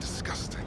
disgusting.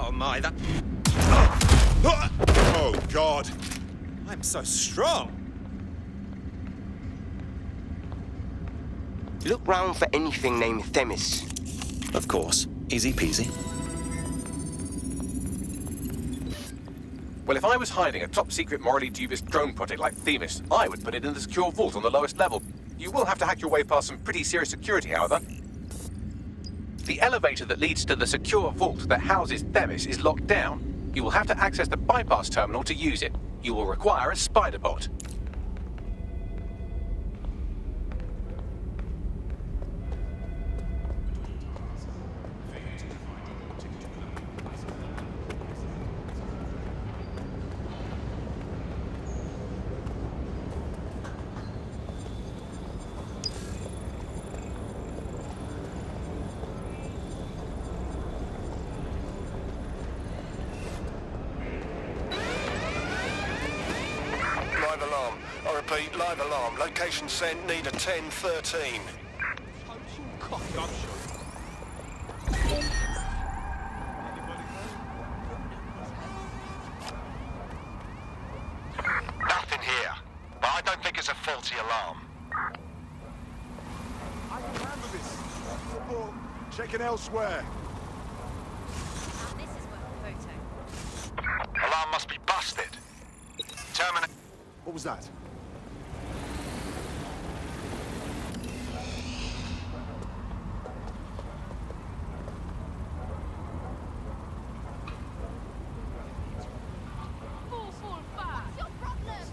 Oh my, that... Oh, God! I'm so strong! Look round for anything named Themis. Of course. Easy peasy. Well, if I was hiding a top-secret, morally dubious drone project like Themis, I would put it in the secure vault on the lowest level. You will have to hack your way past some pretty serious security, however. The elevator that leads to the secure vault that houses Themis is locked down. You will have to access the bypass terminal to use it. You will require a spider bot. Live alarm. I repeat, live alarm. Location sent, need a 1013. Nothing here, but I don't think it's a faulty alarm. I can handle this. Report. Checking elsewhere. This is worth a photo. Alarm must be busted. Terminate. What was that? Fall back. What's your problem?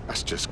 That's just...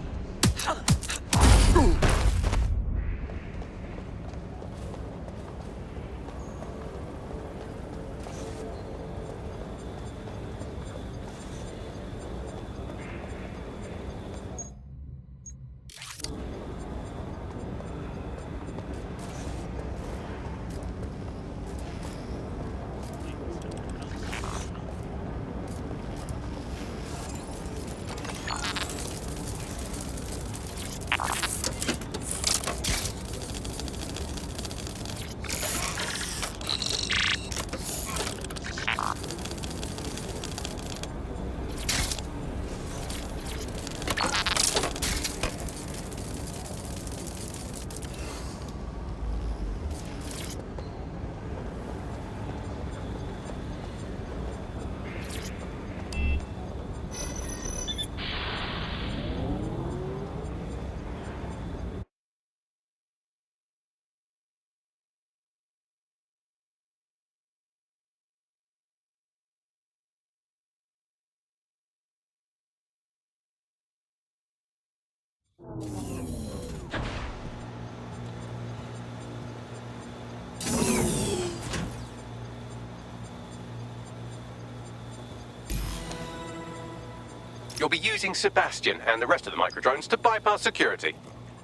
You'll be using Sebastian and the rest of the microdrones to bypass security.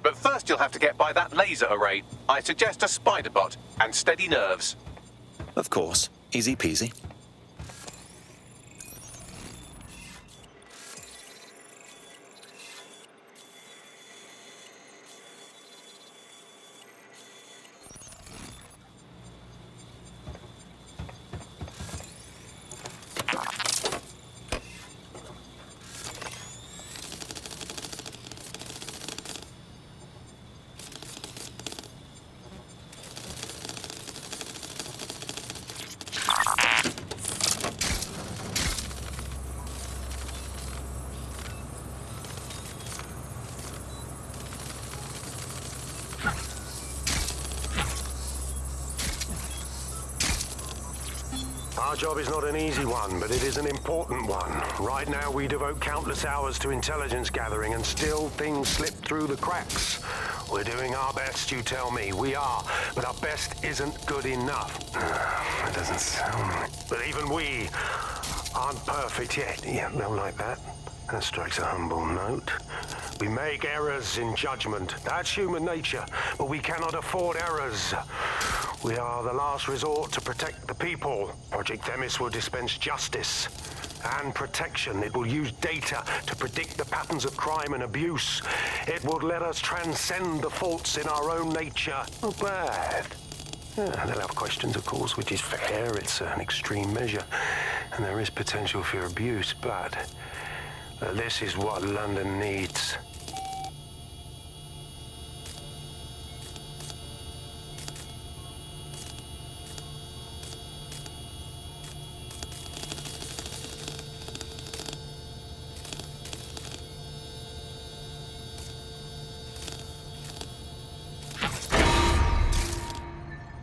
But first you'll have to get by that laser array. I suggest a spider bot and steady nerves. Of course. Easy peasy. Our job is not an easy one, but it is an important one. Right now, we devote countless hours to intelligence gathering, and still things slip through the cracks. We're doing our best, you tell me. We are, but our best isn't good enough. That doesn't sound right. But even we aren't perfect yet. Yeah, no, like that. That strikes a humble note. We make errors in judgment. That's human nature, but we cannot afford errors. We are the last resort to protect the people. Project Themis will dispense justice and protection. It will use data to predict the patterns of crime and abuse. It will let us transcend the faults in our own nature. Not bad. Yeah, they'll have questions, of course, which is fair. It's an extreme measure, and there is potential for abuse, but this is what London needs.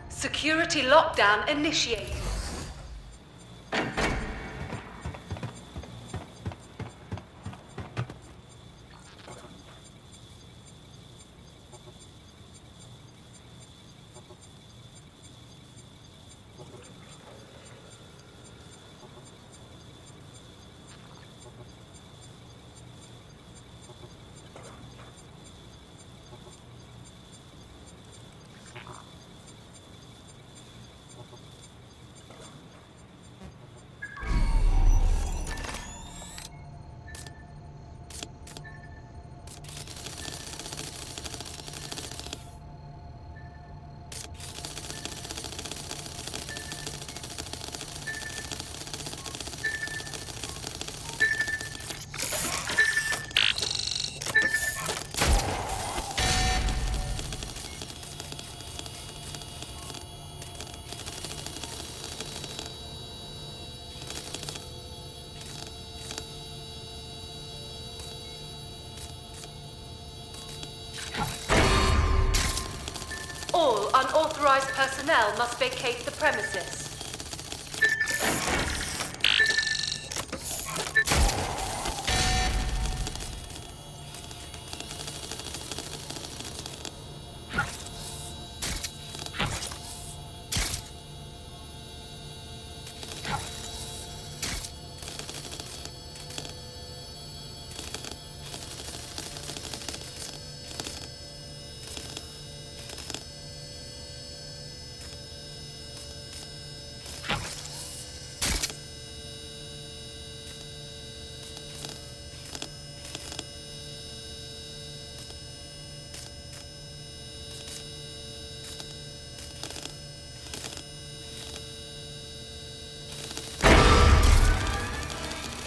Security lockdown initiated. All unauthorized personnel must vacate the premises.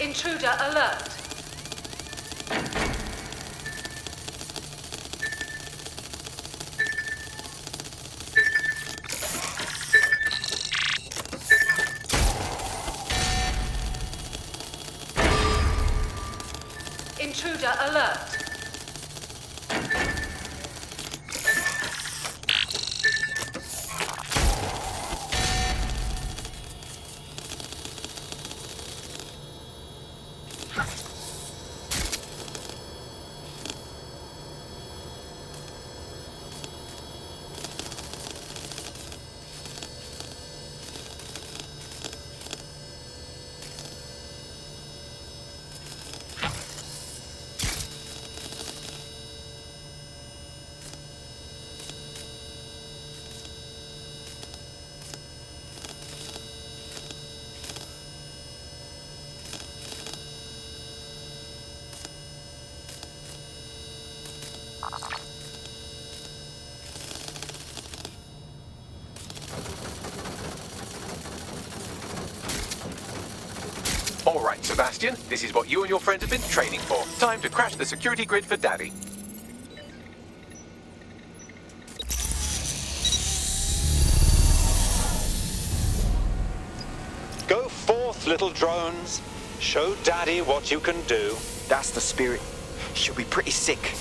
Intruder alert. Intruder alert. All right, Sebastian, this is what you and your friends have been training for. Time to crash the security grid for Daddy. Go forth, little drones. Show Daddy what you can do. That's the spirit. She'll be pretty sick.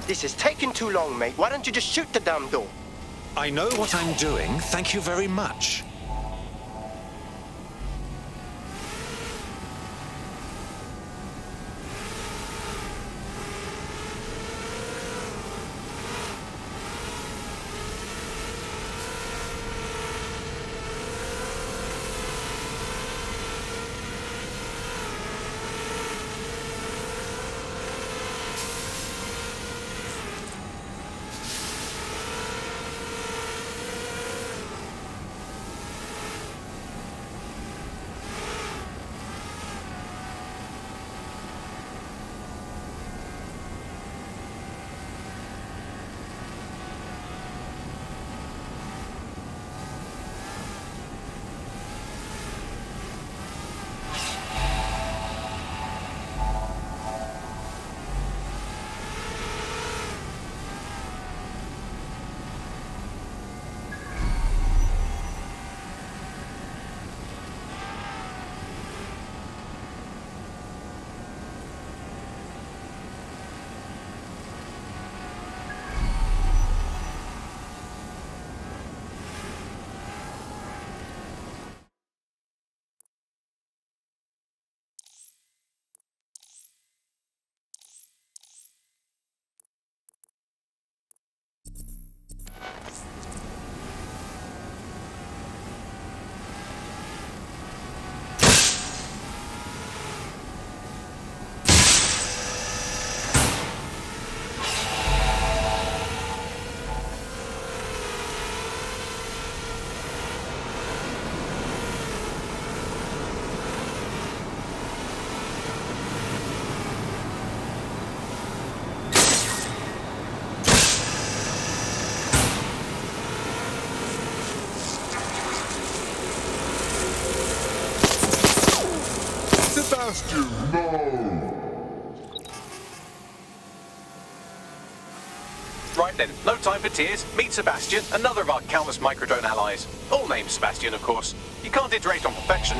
This is taking too long, mate. Why don't you just shoot the damn door? I know what I'm doing. Thank you very much. Sebastian, no! Right then, no time for tears. Meet Sebastian, another of our countless microdrone allies. All named Sebastian, of course. You can't iterate on perfection.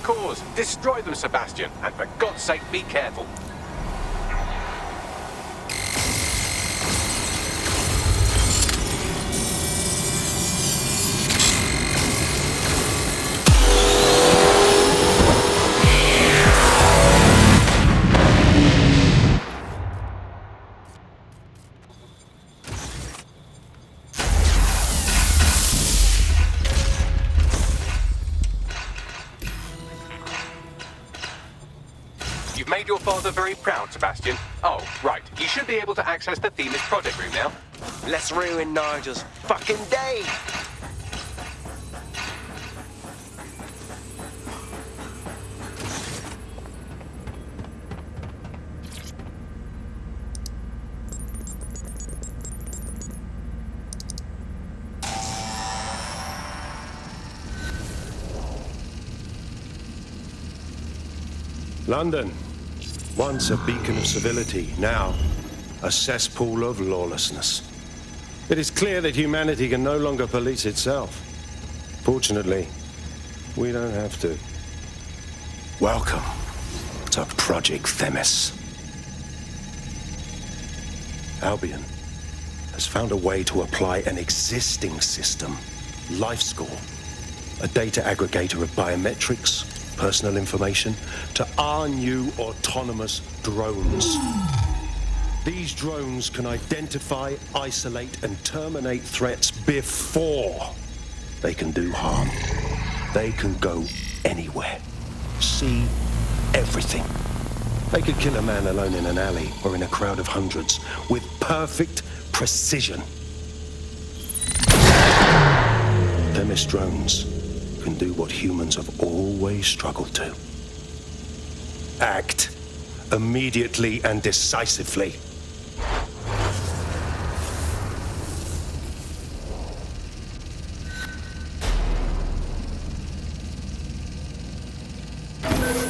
cause. Destroy them, Sebastian. And for God's sake, be careful. You've made your father very proud, Sebastian. Oh, right. You should be able to access the Themis project room now. Let's ruin Nigel's fucking day. London, once a beacon of civility, now a cesspool of lawlessness. It is clear that humanity can no longer police itself. Fortunately, we don't have to. Welcome to Project Themis. Albion has found a way to apply an existing system, LifeScore, a data aggregator of biometrics, personal information, to our new autonomous drones. These drones can identify, isolate, and terminate threats before they can do harm. They can go anywhere, see everything. They could kill a man alone in an alley or in a crowd of hundreds with perfect precision. Themis drones can do what humans have always struggled to. Act immediately and decisively.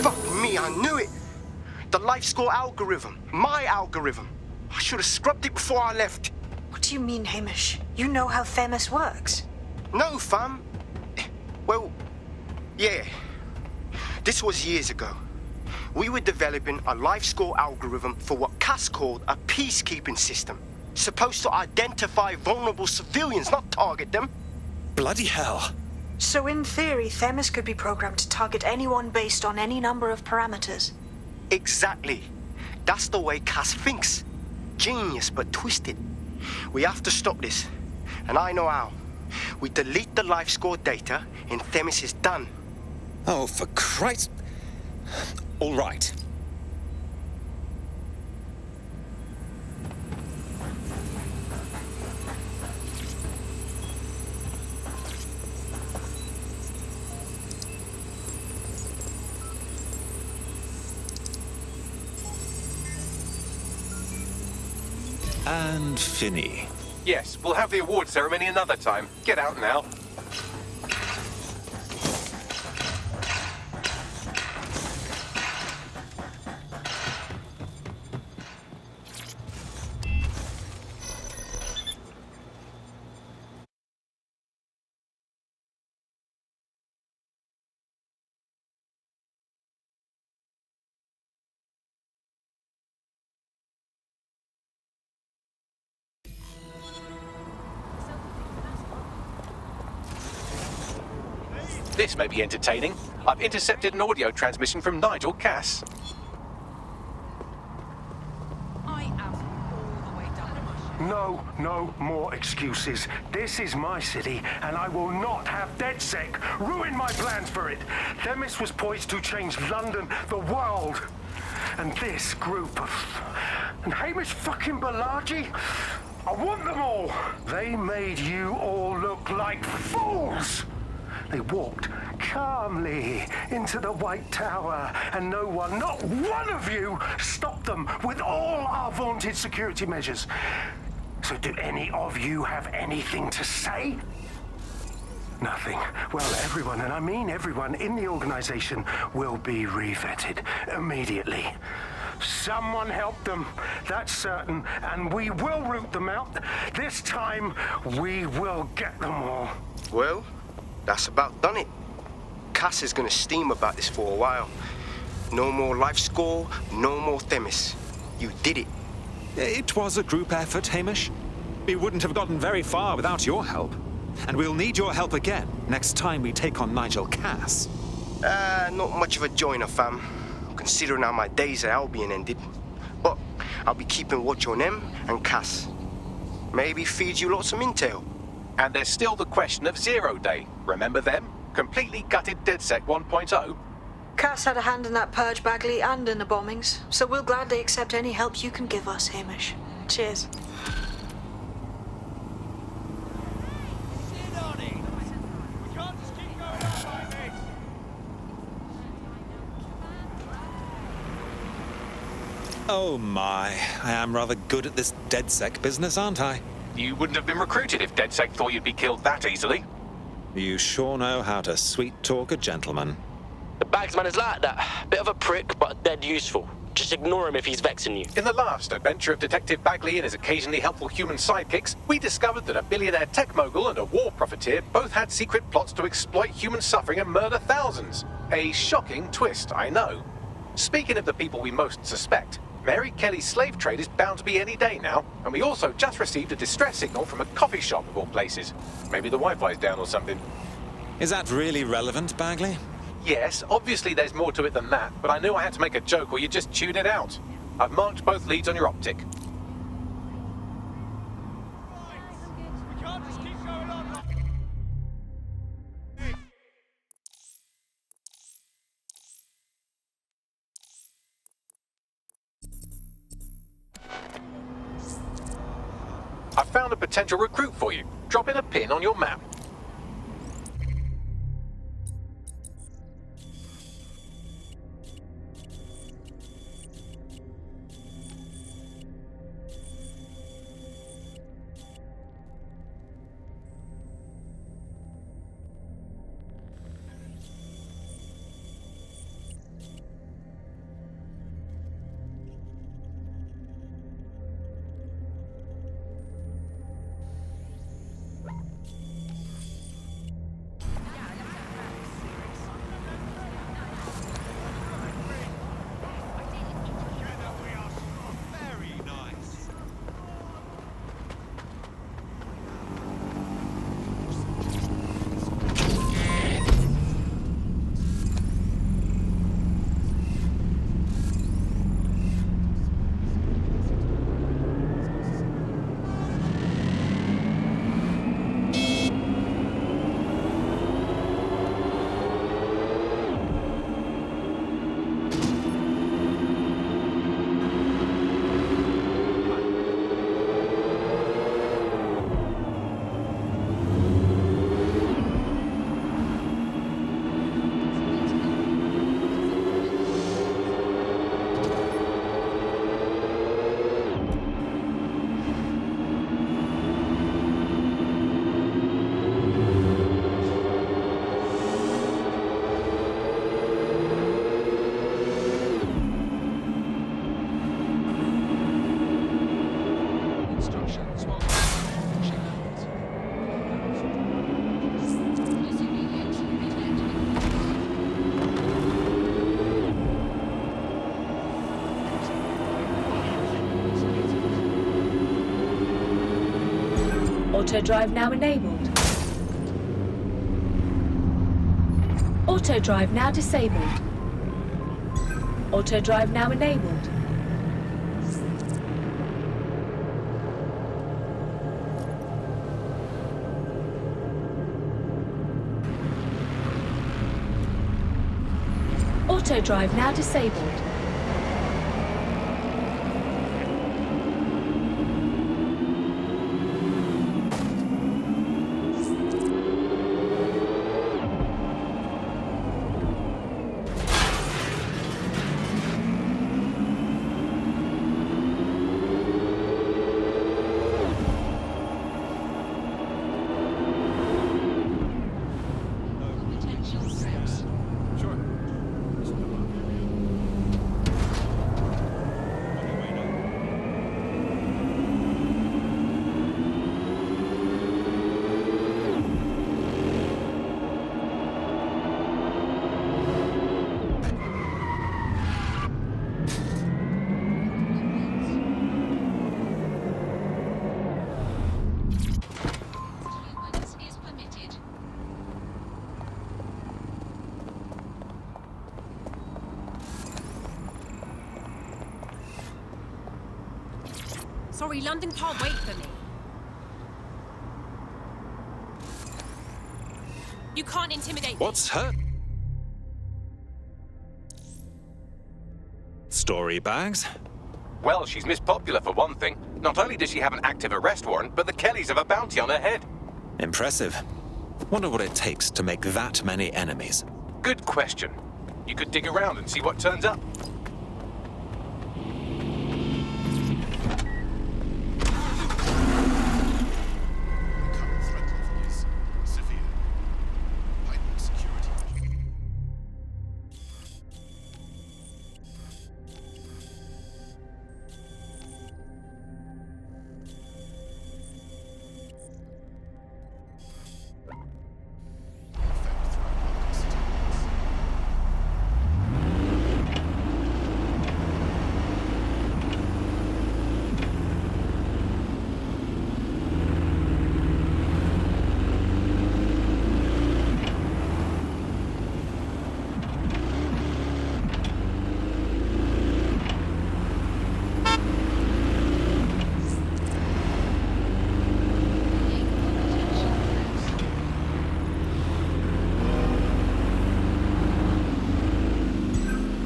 Fuck me, I knew it. The LifeScore algorithm. My algorithm. I should have scrubbed it before I left. What do you mean, Hamish? You know how Themis works. No, fam. Well, yeah. This was years ago. We were developing a LifeScore algorithm for what Cass called a peacekeeping system. Supposed to identify vulnerable civilians, not target them. Bloody hell. So in theory, Themis could be programmed to target anyone based on any number of parameters. Exactly. That's the way Cass thinks. Genius, but twisted. We have to stop this. And I know how. We delete the LifeScore data, and Themis is done. Oh, for Christ. All right. And Finney. Yes, we'll have the award ceremony another time. Get out now. This may be entertaining. I've intercepted an audio transmission from Nigel Cass. No more excuses. This is my city, and I will not have DedSec ruin my plans for it. Themis was poised to change London, the world. And this group of... And Hamish fucking Balaji? I want them all. They made you all look like fools. They walked calmly into the White Tower, and no one, not one of you, stopped them with all our vaunted security measures. So do any of you have anything to say? Nothing. Well, everyone, and I mean everyone in the organization, will be revetted immediately. Someone help them, that's certain, and we will root them out. This time, we will get them all. Well, that's about done it. Cass is gonna steam about this for a while. No more life score, no more Themis. You did it. It was a group effort, Hamish. We wouldn't have gotten very far without your help. And we'll need your help again next time we take on Nigel Cass. Not much of a joiner, fam. Considering how my days at Albion ended. But I'll be keeping watch on them and Cass. Maybe feed you lots of intel. And there's still the question of Zero Day. Remember them? Completely gutted DedSec 1.0. Cass had a hand in that purge, Bagley, and in the bombings, so we'll gladly accept any help you can give us, Hamish. Cheers. Oh my, I am rather good at this DedSec business, aren't I? You wouldn't have been recruited if DedSec thought you'd be killed that easily. You sure know how to sweet-talk a gentleman. The Bagsman is like that. Bit of a prick, but dead useful. Just ignore him if he's vexing you. In the last adventure of Detective Bagley and his occasionally helpful human sidekicks, we discovered that a billionaire tech mogul and a war profiteer both had secret plots to exploit human suffering and murder thousands. A shocking twist, I know. Speaking of the people we most suspect, Mary Kelly's slave trade is bound to be any day now, and we also just received a distress signal from a coffee shop of all places. Maybe the Wi-Fi's down or something. Is that really relevant, Bagley? Yes, obviously there's more to it than that, but I knew I had to make a joke or you just chewed it out. I've marked both leads on your optic. I found a potential recruit for you. Drop in a pin on your map. Auto drive now enabled. Auto drive now disabled. Auto drive now enabled. Auto drive now disabled. Sorry, London can't wait for me. You can't intimidate me. What's her story, Bags? Well, she's Miss Popular for one thing. Not only does she have an active arrest warrant, but the Kellys have a bounty on her head. Impressive. Wonder what it takes to make that many enemies. Good question. You could dig around and see what turns up.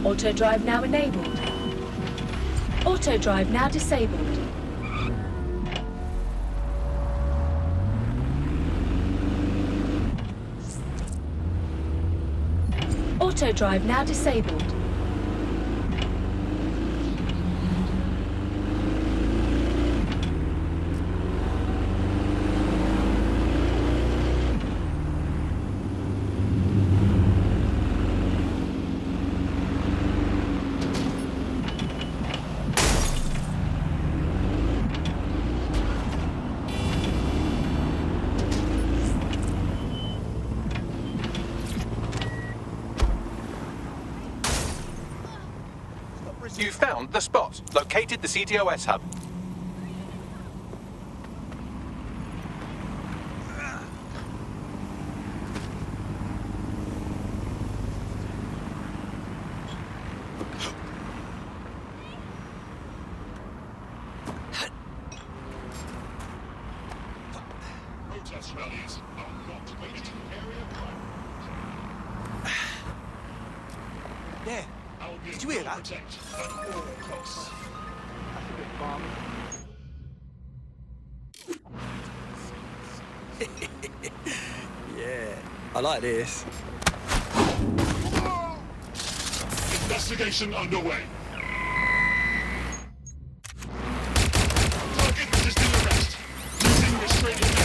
Auto drive now enabled. Auto drive now disabled. Auto drive now disabled. You found the spot. Located the CTOS hub. Protest rallies are not waiting area. Yeah. Did you hear that? Protect at all costs. That's a bit balmy. Yeah, I like this. Investigation underway. Target resisting arrest. Using restraining measures.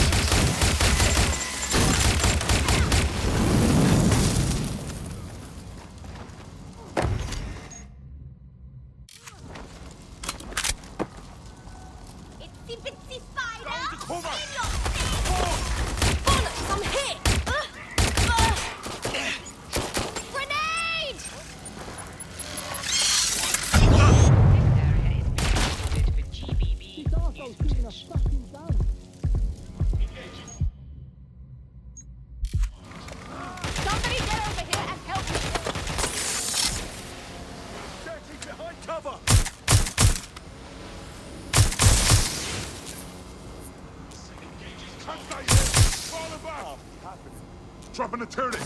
Dropping a turret.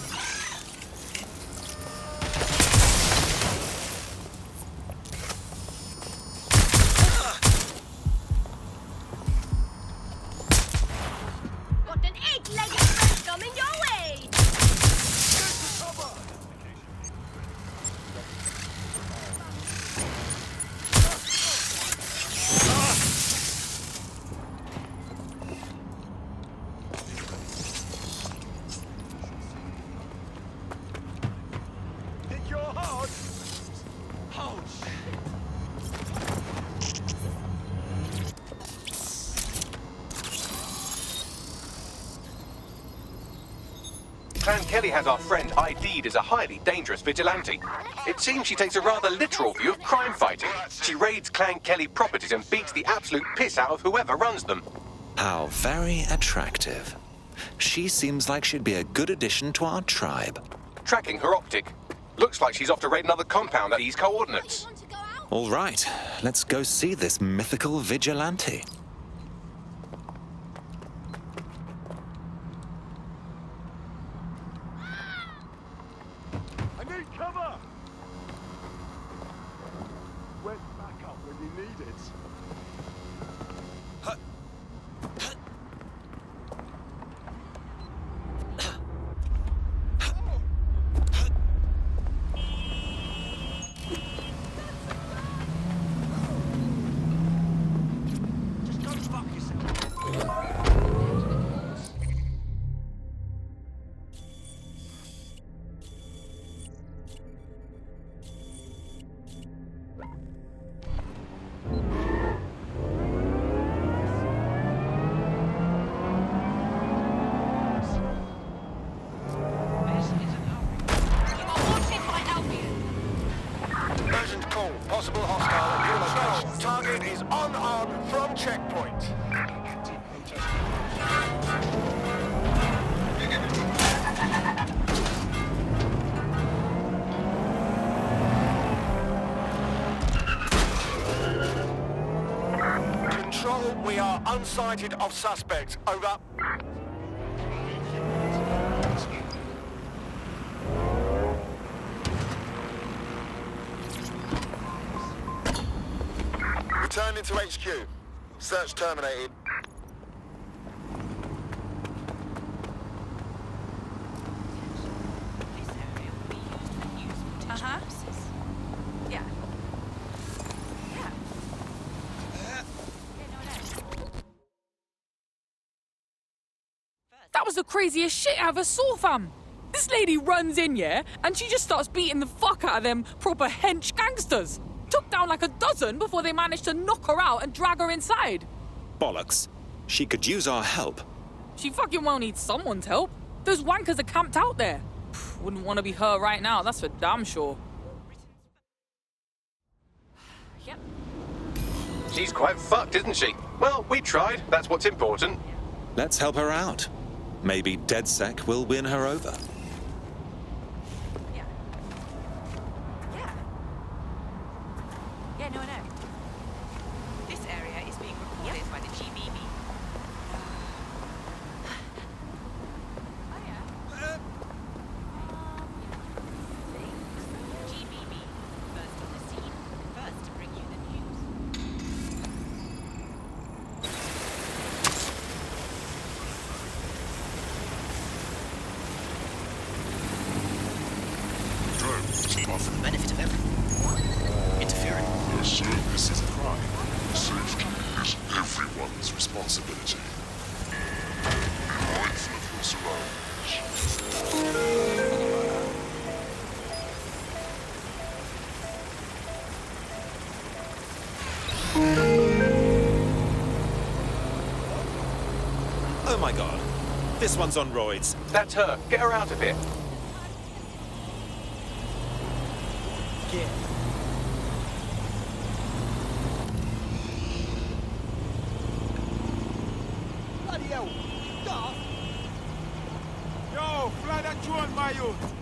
Got an 8-legged friend coming your way! Think you're hard? Oh, Clan Kelly has our friend ID'd as a highly dangerous vigilante. It seems she takes a rather literal view of crime fighting. She raids Clan Kelly properties and beats the absolute piss out of whoever runs them. How very attractive. She seems like she'd be a good addition to our tribe. Tracking her optic. Looks like she's off to raid another compound at these coordinates. Want to go out? All right, let's go see this mythical vigilante. I need cover! Where's backup when you need it? Just go fuck yourself. Urgent call. Possible hostile at your location. Target is unarmed from checkpoint. Control, we are unsighted of suspect. Over. Returning to HQ. Search terminated. Uh-huh. Yeah. That was the craziest shit I ever saw, fam. This lady runs in, yeah, and she just starts beating the fuck out of them proper hench gangsters. Took down like a dozen before they managed to knock her out and drag her inside. Bollocks. She could use our help. She fucking won't need someone's help. Those wankers are camped out there. Wouldn't want to be her right now, that's for damn sure. Yep. She's quite fucked, isn't she? Well, we tried. That's what's important. Let's help her out. Maybe DedSec will win her over. Yeah. Yeah. Yeah, no, I know. This area is being recorded by the GBB. Oh, yeah. GBB, first on the scene, first to bring you the news. For the benefit of everyone. Interfering. Yes, this is a crime. Safety is everyone's responsibility. Be mindful of your surroundings. Oh my god. This one's on roids. That's her. Get her out of here. Bloody hell. Stop. Yo, fly that drone, my youth.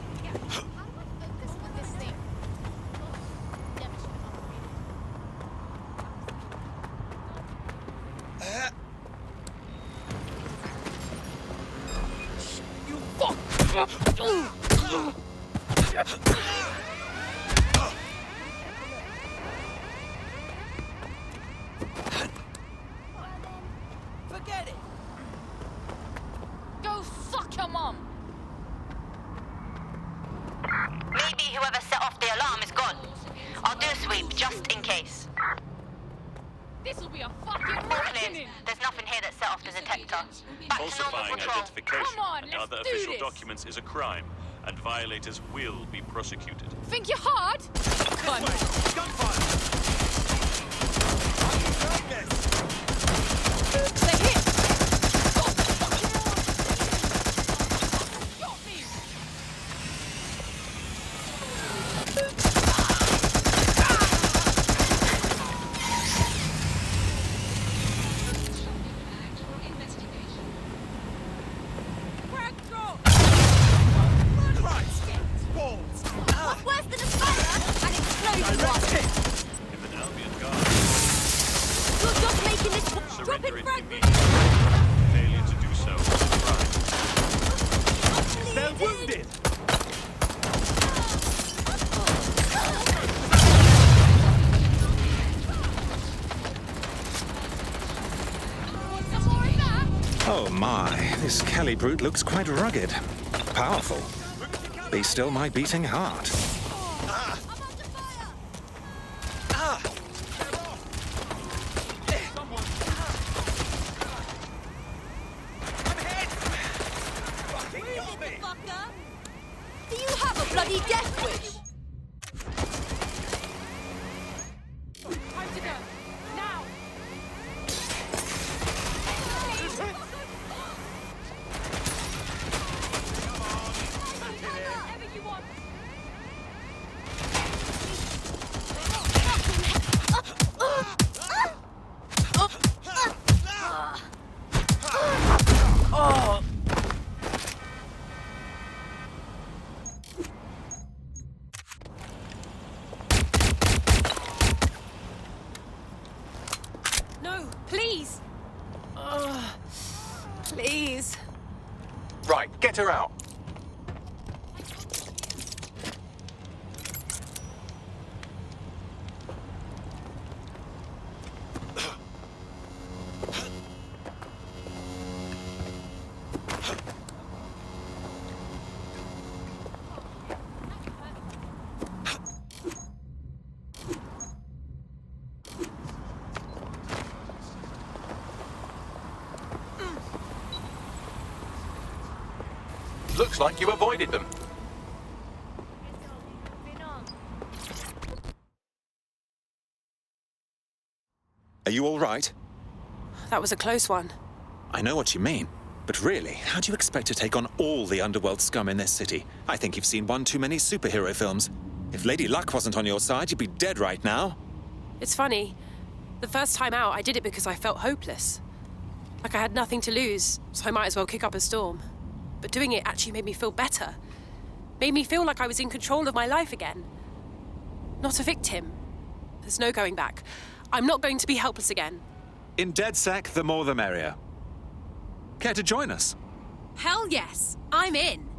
You fuck! Forget it. Go fuck your mom! Maybe whoever set off the alarm is gone. I'll do a sweep just in case. This'll be a fucking All reckoning! clear. There's nothing here that set off the detector. Back to normal Falsifying patrol. identification Come on, and let's other do official this. documents is a crime, and violators will be prosecuted. Think you're hard? Cunt. Gunfire. They hit! Oh, fucking hell. Got me! What's worse than a fire? An exploding one. You're just making this... Drop Surrender it, in Frank! Failure to do so is a crime. They're wounded! Oh my, this Kelly brute looks quite rugged. Powerful. Be still my beating heart. Do you have a bloody death wish? Time to go. Now. Whatever you want. Oh! No, please. Please. Right, get her out. Looks like you avoided them. Are you all right? That was a close one. I know what you mean. But really, how do you expect to take on all the underworld scum in this city? I think you've seen one too many superhero films. If Lady Luck wasn't on your side, you'd be dead right now. It's funny. The first time out, I did it because I felt hopeless. Like I had nothing to lose, so I might as well kick up a storm. But doing it actually made me feel better. Made me feel like I was in control of my life again. Not a victim. There's no going back. I'm not going to be helpless again. In DedSec, the more the merrier. Care to join us? Hell yes, I'm in.